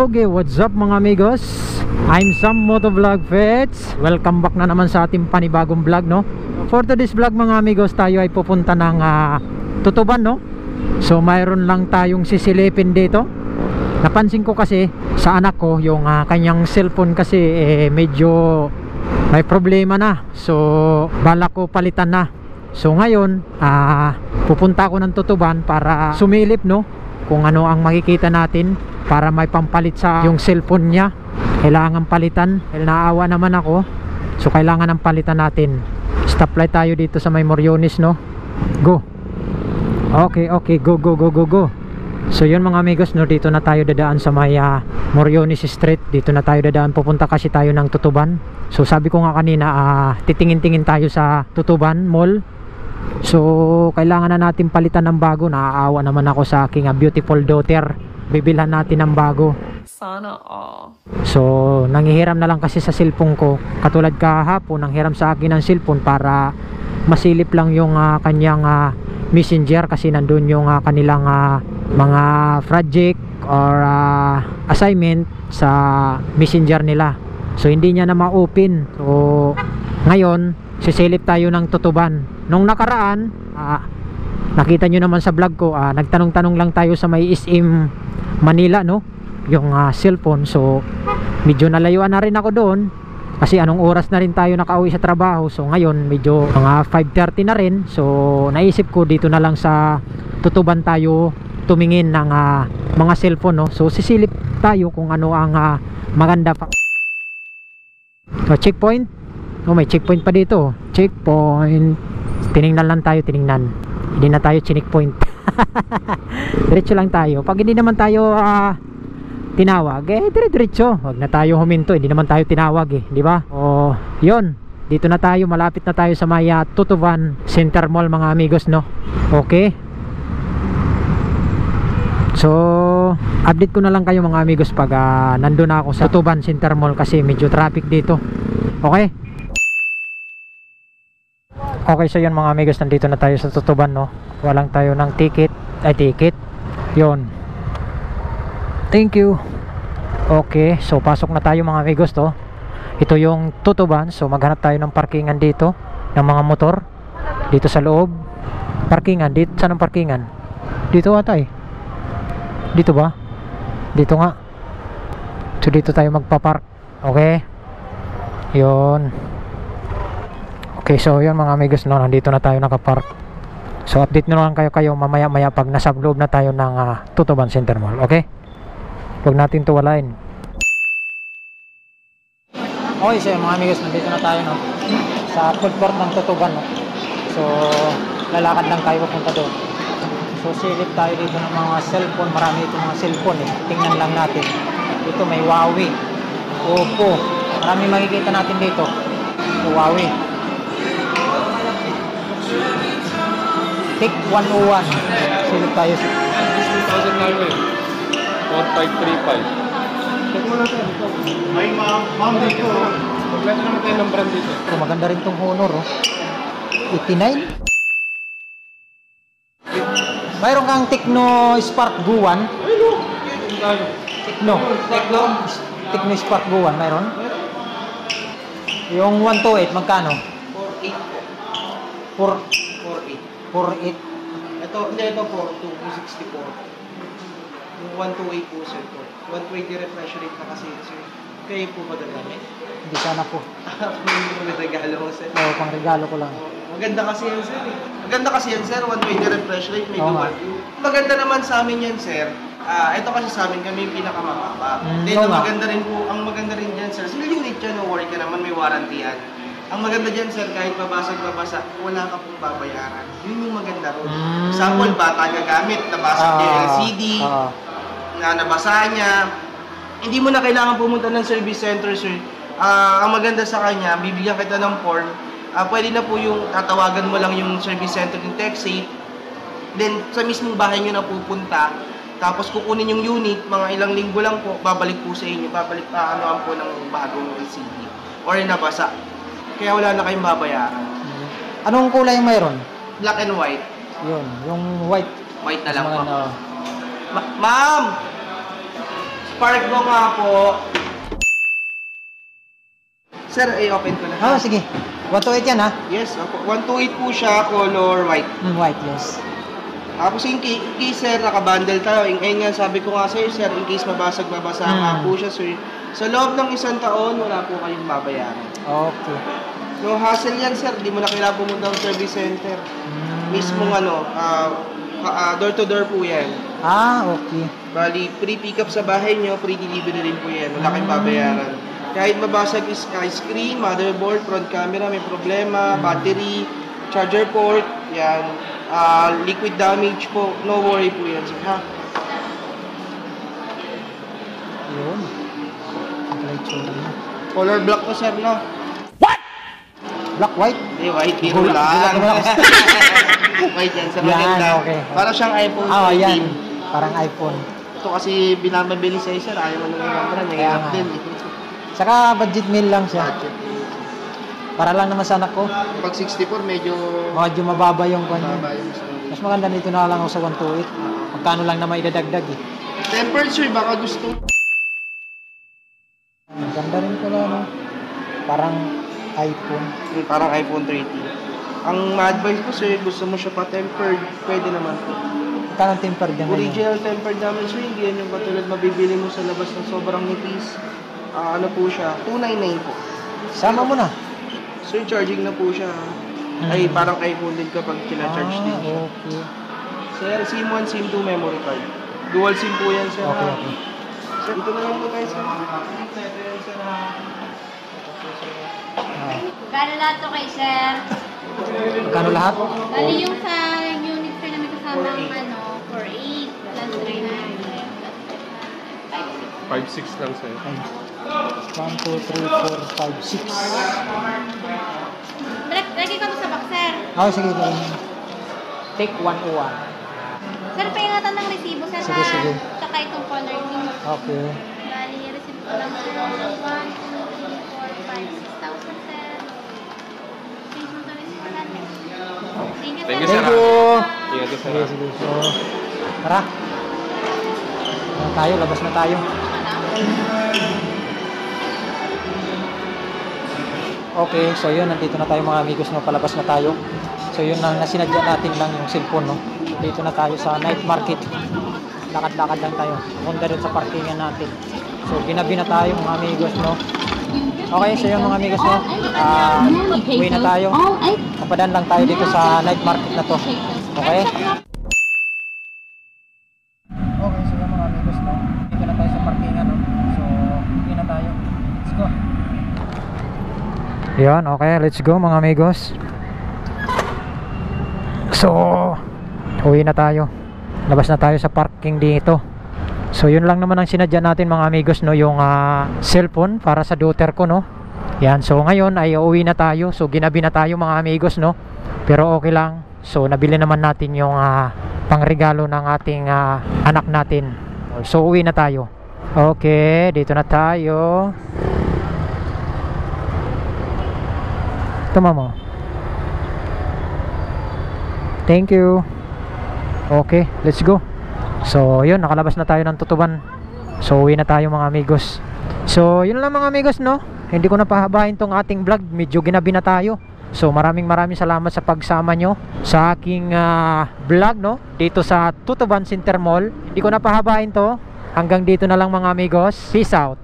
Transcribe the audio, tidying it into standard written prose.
Okay, what's up mga amigos? I'm Sam Motovlog Pets. Welcome back na naman sa ating panibagong vlog, no? For today's vlog mga amigos, tayo ay pupunta ng Tutuban, no? So mayroon lang tayong sisilipin dito. Napansin ko kasi sa anak ko yung kanyang cellphone kasi medyo may problema na. So balak ko palitan na. So ngayon pupunta ako ng Tutuban para sumilip, no, kung ano ang makikita natin para may pampalit sa yung cellphone niya. Kailangan palitan dahil naawa naman ako. So kailangan ng palitan natin. Stoplight tayo dito sa may Moriones, no? Go. Okay, go. So yun mga amigos, no, dito na tayo dadaan sa may Moriones Street. Dito na tayo dadaan, pupunta kasi tayo ng Tutuban. So sabi ko nga kanina, titingin-tingin tayo sa Tutuban Mall. So kailangan na natin palitan ng bago. Naaawa naman ako sa aking beautiful daughter. Bibilhan natin ng bago. Sana all. So nanghihiram na lang kasi sa cellphone ko. Katulad kahapon, nanghiram sa akin ng cellphone para masilip lang yung kanyang messenger kasi nandun yung kanilang mga project or assignment sa messenger nila. So hindi niya na ma-open. So ngayon sisilip tayo ng Tutuban. Nung nakaraan, nakita nyo naman sa vlog ko, nagtanong-tanong lang tayo sa may SM Manila, no, yung cellphone. So medyo nalayuan na rin ako doon kasi anong oras na rin tayo nakauwi sa trabaho. So ngayon medyo mga 5:30 na rin. So naisip ko dito na lang sa Tutuban tayo tumingin ng mga cellphone, no. So sisilip tayo kung ano ang maganda pa. So checkpoint. Oh, may checkpoint pa dito. Checkpoint. Tiningnan lang tayo, tiningnan. Hindi na tayo checkpoint. Diretso lang tayo. Pag hindi naman tayo tinawag, diretso. Wag na tayo huminto. Hindi naman tayo tinawag, di ba? Oh, 'yon. Dito na tayo, malapit na tayo sa may Tutuban Center Mall mga amigos, no. Okay. So, update ko na lang kayo mga amigos pag nandun na ako sa Tutuban Center Mall kasi medyo traffic dito. Okay? Okay, so yun mga amigos, nandito na tayo sa Tutuban, no. Walang tayo ng ticket. Yun. Thank you. Okay, so pasok na tayo mga amigos, to. Ito yung Tutuban. So maghanap tayo ng parkingan dito ng mga motor dito sa loob. Parkingan dito, saan ang parkingan? Dito ata Dito ba? Dito nga. So dito tayo magpapark. Okay. Yun. Okay, so yun mga amigos, no, nandito na tayo nakapark. So update nyo lang kayo mamaya pag nasa loob na tayo ng Tutuban Center Mall. Okay? Huwag natin tuwalain. Okay, so mga amigos, nandito na tayo, no, sa food court ng Tutuban, no. So lalakad lang tayo papunta doon. So silip tayo dito ng mga cellphone. Marami itong mga cellphone, tingnan lang natin. Dito may Huawei, Oppo. Marami makikita natin dito. Huawei, TIC 101. Silip tayo sa 6,000 highway 1535. May ma'am dito. Kompleto naman tayo ng brand dito. So, maganda rin tong Honor, 89. Mayroon kang Tecno Spark Go 1. Tecno Spark Go 1 mayroon. Yung 128 magkano? 48. Ito po, 264. Yung 128 po, sir po. 120 refresh rate na kasi, sir. Kayo po ba gagamit? Hindi sana po. May regalo ko, sir. Oo, pang regalo ko lang. Maganda kasi yan, sir. Maganda kasi yan, sir. 120 refresh rate, may dual view. Maganda naman sa amin yan, sir. Ito kasi sa amin, kami yung pinakamababa. Then, maganda rin po, ang maganda rin dyan, sir. Single unit yan, no worry ka naman, may warranty yan. Ang maganda dyan, sir, kahit mabasag-mabasa, wala ka pong babayaran. Yun yung maganda ron. Example, bata gagamit, nabasag yung LCD, na nabasa niya. Hindi mo na kailangan pumunta ng service center, sir. Ang maganda sa kanya, bibigyan kita ng form. Pwede na po yung tatawagan mo lang yung service center ng TechSafe. Then, sa mismong bahay nyo na pupunta. Tapos, kukunin yung unit, mga ilang linggo lang po, babalik po sa inyo. Babalik pa po ng bagong LCD. Or nabasa. Kaya wala na kayong babayaran. Anong kulay yung mayroon? Black and white. Yun, yung white. White na lang po. Mga, Ma'am! Park mo nga po. Sir, open ko na. Oh, sige. 128 yan ha? Yes, opo. 128 po siya, color white. White, yes. Tapos in case, sir, nakabundle tayo. Ayun nga, sabi ko nga sa'yo, sir, in case mabasag-babasa nga po siya, sir. Sa loob ng 1 taon, wala po kayong babayaran. Okay. No hassle yan, sir. Di mo na kailangan pumunta ng service center. Mismong door to door po yan. Okay. Bali, free pick up sa bahay nyo, free delivery rin po yan. Wala kayong babayaran. Kahit mabasag is screen, motherboard, front camera, may problema, battery, charger port, yan. Liquid damage po, no worry po yan, sir, ha? Yun. Color black po, sir, no? Black, white? White, hero lang. White yan, sir, maganda. Okay. Para siyang iPhone 14. Yan. Parang iPhone. Ito kasi binababili sa'yo, sir. Ayaw mo nang number, nahihirap din. Saka budget meal lang siya. Para lang naman sa anak ko. Pag 64, medyo mababa yung kanya. mababa yung storage. Mas maganda nito na lang ako sa 128. Magkano lang naman idadagdag eh. Tempered, sir, baka gusto. Ang ganda rin pala, no? Parang iPhone. Parang iPhone 13. Ang ma-advise ko, sir, gusto mo siya pa-tempered, pwede naman po. Magkano ang tempered yan? Original tempered naman, sir, hindi yan yung katulad mabibili mo sa labas ng sobrang nipis. Ano po siya? 299 po. Sama mo na. Sir, charging na po siya. Ay, parang iPhone din kapag kina-charge din siya. Okay. Sir, SIM 1, SIM 2 memory card. Dual SIM po yan, sir. Okay, okay. Sir, ito na lang po tayo, sir. Gano'n lahat to kay sir? Magkano lahat? Bali yung sa unit sir na may kasama ang 4.8 plus 300 plus 5.6 lang sa'yo. 1, 2, 3, 4, 5, 6. Lagi ka to sa box, sir. Okay, sige. Take 101. Sir, paingatan ng resibo, sir. Sige, sige. Saka itong color green. Okay. Bali, resibo ko lang, sir. 1, 2, 3, 4, 5, 6,000, sir. Please mo to resibo natin. Thank you, sir. Thank you, Thank sir. you. Ingat ka, sir. Sige, sige. So, tara. Tayo, labas na tayo. Okay, so yun, nandito na tayo mga amigos, no, palabas na tayo. So yun ang nasinadya natin lang yung cellphone, no. Dito na tayo sa night market. Lakad-lakad lang tayo. Punta rin sa parkingan natin. So ginabi na tayo mga amigos, no. Okay, so yun mga amigos, no. Uwi na tayo. Kapadaan lang tayo dito sa night market na to. Okay? Okay, so yun mga amigos, no. Dito na tayo sa parkingan, no. So, uwi na tayo. Let's go. Yan, okay, let's go mga amigos. So, uwi na tayo. Labas na tayo sa parking dito. So, yun lang naman ang sinadya natin mga amigos, no, yung cellphone para sa daughter ko, no. Yan, so ngayon ay uwi na tayo. So, ginabi na tayo mga amigos, no. Pero okay lang. So, nabili naman natin yung pangregalo ng ating anak natin. So, uwi na tayo. Okay, dito na tayo. Tama mo. Thank you. Okay, let's go. So, yun, nakalabas na tayo ng Tutuban. So, uwi na tayo mga amigos. So, yun lang mga amigos, no. Hindi ko na pahabahin tong ating vlog. Medyo ginabi na tayo. So, maraming salamat sa pagsama nyo sa aking vlog, no, dito sa Tutuban Center Mall. Hindi ko na pahabahin to. Hanggang dito na lang mga amigos. Peace out.